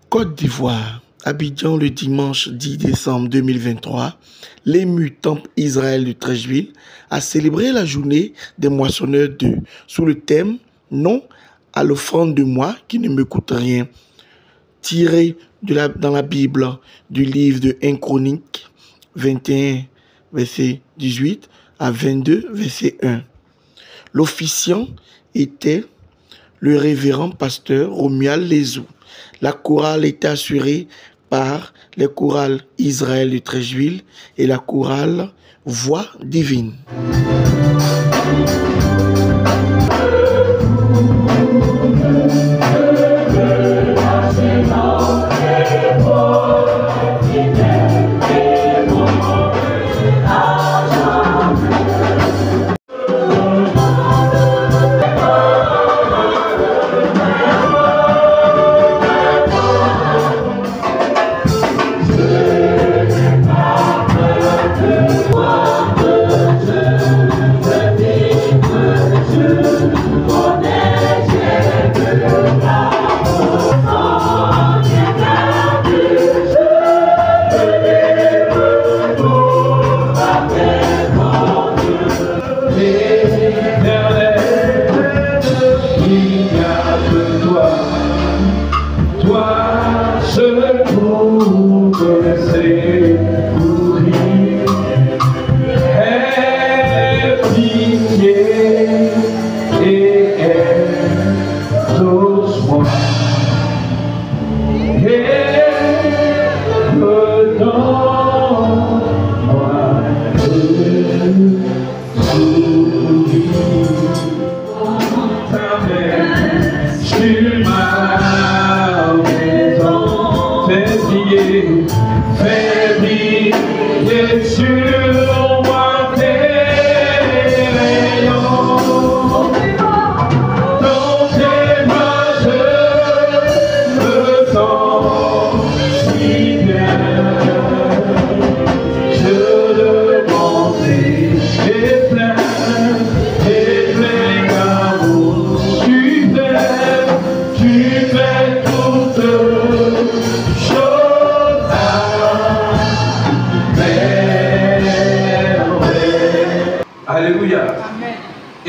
Côte d'Ivoire, Abidjan, le dimanche 10 décembre 2023, l'ému Temple Israël de Treichville a célébré la journée des moissonneurs sous le thème « Non à l'offrande de moi qui ne me coûte rien », tiré dans la Bible du livre de 1 Chronique 21, verset 18 à 22, verset 1. L'officiant était le révérend pasteur Romuald Lézou. La chorale était assurée par les chorales Israël de Treichville et la chorale Voix divine.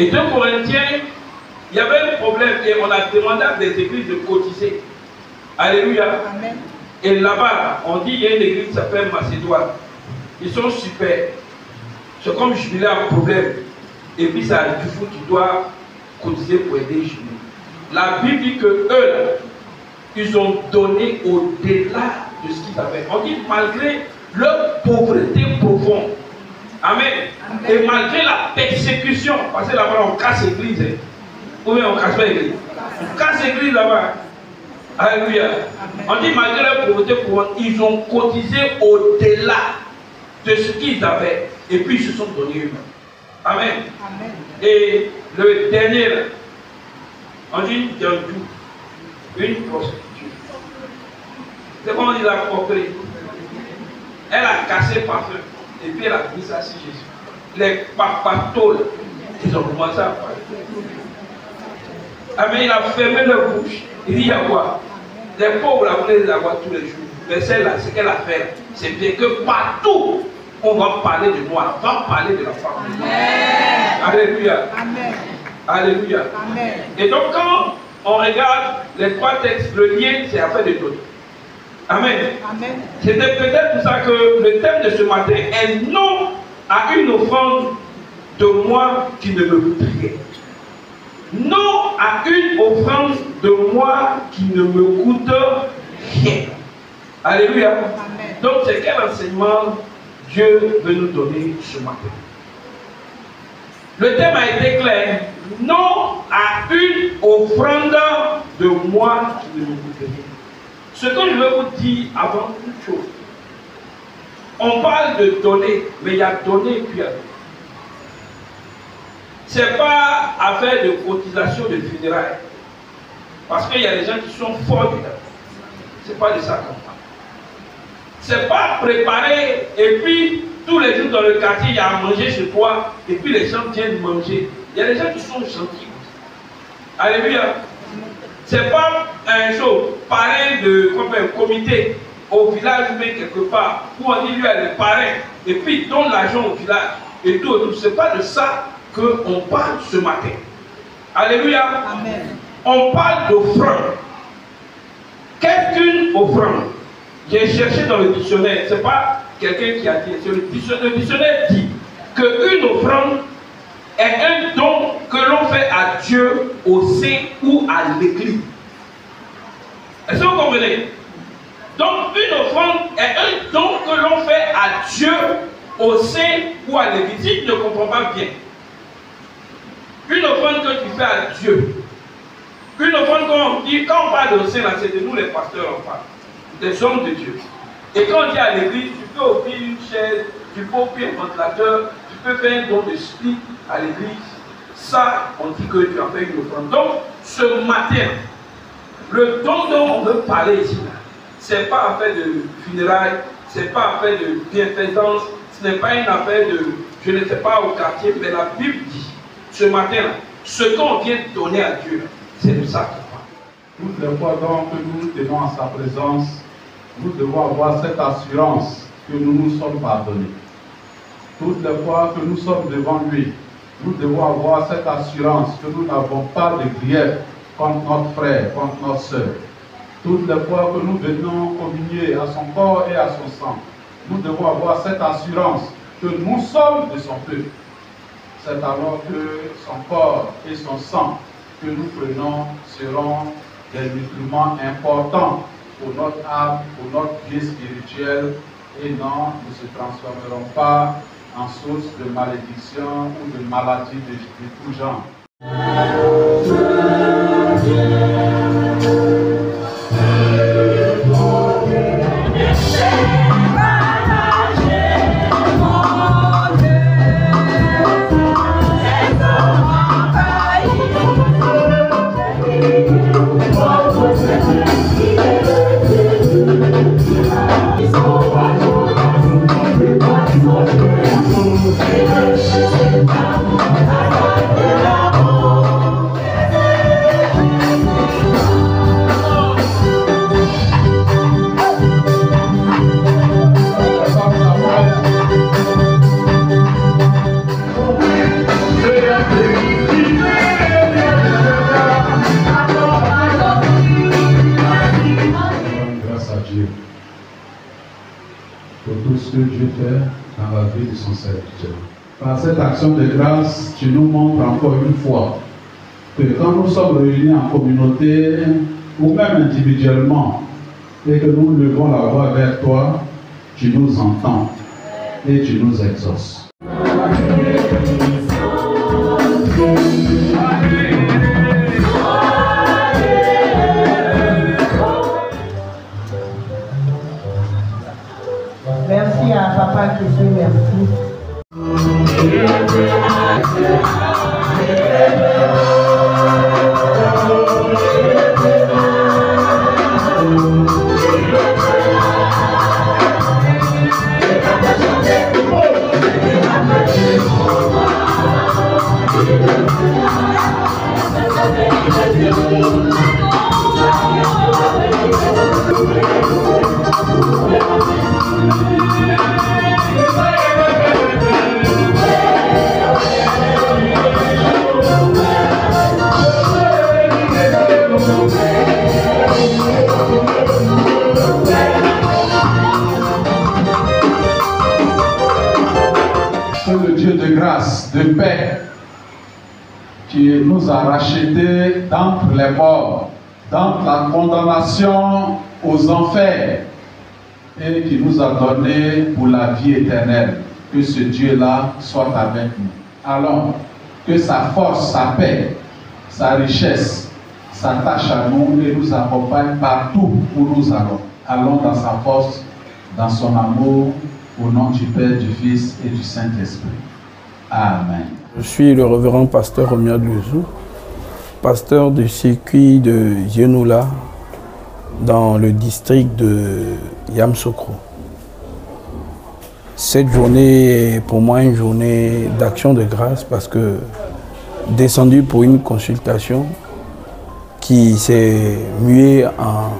Et 2 Corinthiens, il y avait un problème et on a demandé à des églises de cotiser. Alléluia. Amen. Et là-bas, on dit qu'il y a une église qui s'appelle Macédoine. Ils sont super. C'est comme Jubilé a un problème. Et puis ça du coup tu dois cotiser pour aider Jubilé. La Bible dit que eux, ils ont donné au-delà de ce qu'ils avaient. On dit malgré leur pauvreté profonde. Amen. Amen. Et malgré la persécution, parce que là-bas on casse l'église, ou bien on casse pas l'église. On casse l'église là-bas. Alléluia. On dit malgré leur pauvreté profonde, ils ont cotisé au-delà de ce qu'ils avaient. Et puis ils se sont donnés eux-mêmes. Amen. Amen. Et le dernier, on dit une prostituée. C'est comment on dit la propriété. Elle a cassé par feu. Et puis elle a mis ça sur Jésus. Les papatoles, ils ont commencé à parler. Amen, il a fermé leur bouche. Il dit, il y a quoi? Les pauvres, la voulaient les avoir tous les jours. Mais celle-là, ce qu'elle a fait, c'est bien que partout, on va parler de moi, on va parler de la femme. Amen. Alléluia. Amen. Alléluia. Amen. Et donc, quand on regarde les 3 textes, le lien, c'est afin de donner. Amen. Amen. C'était peut-être pour ça que le thème de ce matin est non à une offrande de moi qui ne me coûte rien. Non à une offrande de moi qui ne me coûte rien. Alléluia. Amen. Donc c'est quel enseignement Dieu veut nous donner ce matin? Le thème a été clair. Non à une offrande de moi qui ne me coûte rien. Ce que je veux vous dire avant toute chose, on parle de donner, mais il y a donner et puis il y a donner. Ce n'est pas affaire de cotisation de funérailles. Parce qu'il y a des gens qui sont forts dedans. Ce n'est pas de ça qu'on parle. Ce n'est pas préparer et puis tous les jours dans le quartier, il y a à manger chez toi et puis les gens viennent manger. Il Il y a des gens qui sont gentils. Alléluia. C'est pas un jour, parrain de comité au village ou même quelque part, où on dit lui elle est parrain, et puis il donne l'argent au village, et tout. C'est pas de ça qu'on parle ce matin. Alléluia. Amen. On parle d'offrande. Qu'est-ce qu'une offrande? J'ai cherché dans le dictionnaire, c'est pas quelqu'un qui a dit, c'est le dictionnaire dit qu'une offrande est un don que l'on fait à Dieu au sein ou à l'église. Est-ce que vous comprenez? Donc une offrande est un don que l'on fait à Dieu au sein ou à l'église. Si tu ne comprends pas bien, une offrande que tu fais à Dieu, une offrande quand on parle de sein, c'est de nous les pasteurs, on parle, des hommes de Dieu. Et quand on dit à l'église, tu peux offrir une chaise, tu peux offrir un ventilateur, tu peux faire un don de split à l'église. Ça, on dit que tu as fait une offrande. Donc, ce matin, le don dont on veut parler ici, ce n'est pas affaire de funérailles, ce n'est pas affaire de bienfaisance, ce n'est pas une affaire de, je ne sais pas, au quartier, mais la Bible dit, ce matin, ce qu'on vient donner à Dieu, c'est de ça qu'on parle. Toutes les fois donc que nous tenons à sa présence, nous devons avoir cette assurance que nous nous sommes pardonnés. Toutes les fois que nous sommes devant lui, nous devons avoir cette assurance que nous n'avons pas de grief contre notre frère, contre notre soeur. Toutes les fois que nous venons communier à son corps et à son sang, nous devons avoir cette assurance que nous sommes de son peuple. C'est alors que son corps et son sang que nous prenons seront des nutriments importants pour notre âme, pour notre vie spirituelle, et non, ne se transformeront pas en source de malédiction ou de maladie de tout genre. Dieu fait dans la vie de son serviteur. Par cette action de grâce, tu nous montres encore une fois que quand nous sommes réunis en communauté ou même individuellement et que nous levons la voix vers toi, tu nous entends et tu nous exauces. Merci à Papa qui fait merci. De paix qui nous a rachetés d'entre les morts, d'entre la condamnation aux enfers et qui nous a donné pour la vie éternelle. Que ce Dieu-là soit avec nous. Allons, que sa force, sa paix, sa richesse s'attache à nous et nous accompagne partout où nous allons. Allons dans sa force, dans son amour, au nom du Père, du Fils et du Saint-Esprit. Amen. Je suis le révérend pasteur Romuald Luzou, pasteur du circuit de Yenoula dans le district de Yamsokro. Cette journée est pour moi une journée d'action de grâce parce que descendu pour une consultation qui s'est muée en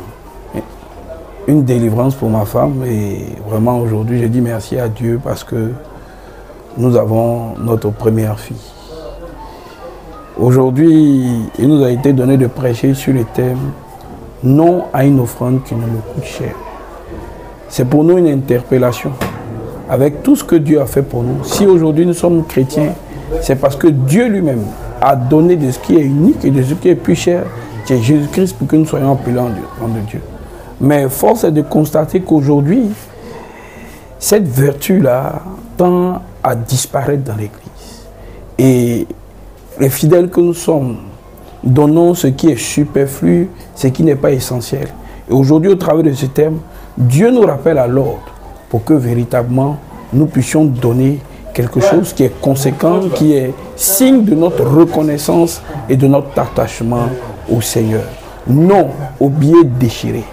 une délivrance pour ma femme. Et vraiment aujourd'hui, je dis merci à Dieu parce que nous avons notre première fille. Aujourd'hui, il nous a été donné de prêcher sur le thème « Non à une offrande qui ne nous coûte cher ». C'est pour nous une interpellation. Avec tout ce que Dieu a fait pour nous, si aujourd'hui nous sommes chrétiens, c'est parce que Dieu lui-même a donné de ce qui est unique et de ce qui est plus cher, qui est Jésus-Christ, pour que nous soyons appelés en de Dieu. Mais force est de constater qu'aujourd'hui, cette vertu-là tend à disparaître dans l'Église. Et les fidèles que nous sommes, donnons ce qui est superflu, ce qui n'est pas essentiel. Et aujourd'hui, au travers de ce thème, Dieu nous rappelle à l'ordre pour que véritablement nous puissions donner quelque chose qui est conséquent, qui est signe de notre reconnaissance et de notre attachement au Seigneur. Non aux billets déchirés.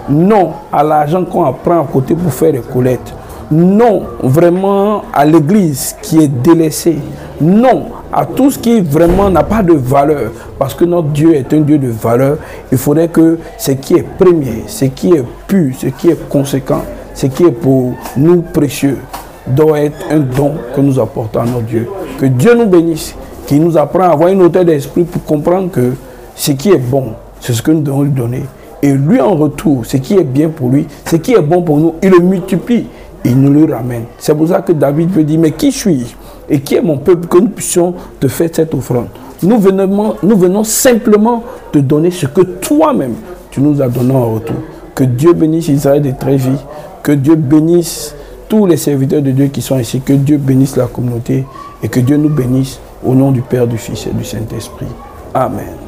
Non à l'argent qu'on prend à côté pour faire les collectes. Non vraiment à l'église qui est délaissée. Non à tout ce qui vraiment n'a pas de valeur. Parce que notre Dieu est un Dieu de valeur. Il faudrait que ce qui est premier, ce qui est pur, ce qui est conséquent, ce qui est pour nous précieux, doit être un don que nous apportons à notre Dieu. Que Dieu nous bénisse, qu'il nous apprend à avoir une hauteur d'esprit pour comprendre que ce qui est bon, c'est ce que nous devons lui donner. Et lui en retour, ce qui est bien pour lui, ce qui est bon pour nous, il le multiplie. Il nous le ramène. C'est pour ça que David veut dire, mais qui suis-je et qui est mon peuple que nous puissions te faire cette offrande? Nous venons simplement te donner ce que toi-même tu nous as donné en retour. Que Dieu bénisse Israël de Trévis, que Dieu bénisse tous les serviteurs de Dieu qui sont ici, que Dieu bénisse la communauté et que Dieu nous bénisse au nom du Père, du Fils et du Saint-Esprit. Amen.